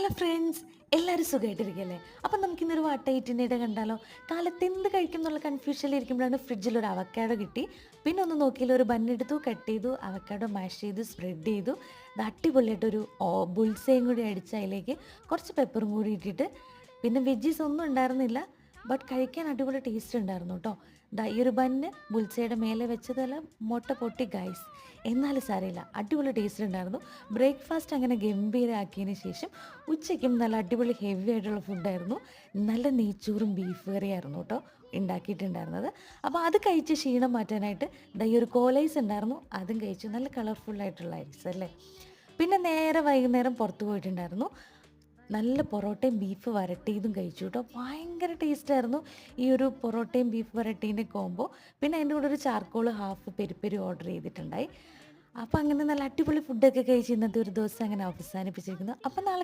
Hello friends, എല്ലാവരും സുഖമായിട്ടിരിക്കുകയല്ലേ? അപ്പം നമുക്കിന്നൊരു വാട്ടയിറ്റിൻ്റെ കണ്ടാലോ? കാലത്ത് എന്ത് കഴിക്കും എന്നുള്ള കൺഫ്യൂഷനിലിരിക്കുമ്പോഴാണ് ഫ്രിഡ്ജിൽ ഒരു അവക്കാഡോ കിട്ടി. പിന്നെ ഒന്ന് നോക്കിയില്ല, ഒരു ബണ്ണെടുത്തു, കട്ട് ചെയ്തു, അവക്കാഡോ മാഷ് ചെയ്തു, സ്പ്രെഡ് ചെയ്തു. ഇത് അടിപൊളിയായിട്ടൊരു ബുൾസയും കൂടി അടിച്ച് അതിലേക്ക് കുറച്ച് പെപ്പറും കൂടി ഇട്ടിട്ട്, പിന്നെ വെജീസ് ഒന്നും ഉണ്ടായിരുന്നില്ല. ബട്ട് കഴിക്കാൻ അടിപൊളി ടേസ്റ്റ് ഉണ്ടായിരുന്നു കേട്ടോ. ദാ ഈ ഒരു ബന്ന് ബുൾസയുടെ മേലെ വെച്ചതല്ല, മുട്ട പൊട്ടി ഗൈസ്. എന്നാലും സാരമില്ല, അടിപൊളി ടേസ്റ്റ് ഉണ്ടായിരുന്നു. ബ്രേക്ക്ഫാസ്റ്റ് അങ്ങനെ ഗംഭീരമാക്കിയതിന് ശേഷം ഉച്ചയ്ക്കും നല്ല അടിപൊളി ഹെവി ആയിട്ടുള്ള ഫുഡായിരുന്നു. നല്ല നെയ്ച്ചോറും ബീഫ് കറിയായിരുന്നു കേട്ടോ ഉണ്ടാക്കിയിട്ടുണ്ടായിരുന്നത്. അപ്പോൾ അത് കഴിച്ച് ക്ഷീണം മാറ്റാനായിട്ട് ദാ ഈ ഒരു കോലൈസ് ഉണ്ടായിരുന്നു, അതും കഴിച്ചു. നല്ല കളർഫുള്ളായിട്ടുള്ള ഐസ് അല്ലേ. പിന്നെ നേരെ വൈകുന്നേരം പുറത്ത് പോയിട്ടുണ്ടായിരുന്നു. നല്ല പൊറോട്ടയും ബീഫ് വരട്ടിയതും കഴിച്ചു കേട്ടോ. ഭയങ്കര ടേസ്റ്റായിരുന്നു ഈ ഒരു പൊറോട്ടയും ബീഫ് വരട്ടീൻ്റെ കോംബോ. പിന്നെ അതിൻ്റെ കൂടെ ഒരു ചാർക്കോൾ ഹാഫ് പെരി ഓർഡർ ചെയ്തിട്ടുണ്ടായി. അപ്പോൾ അങ്ങനെ നല്ല അടിപൊളി ഫുഡൊക്കെ കഴിച്ച് ഇന്നത്തെ ഒരു ദിവസം അങ്ങനെ അവസാനിപ്പിച്ചിരിക്കുന്നു. അപ്പം നാളെ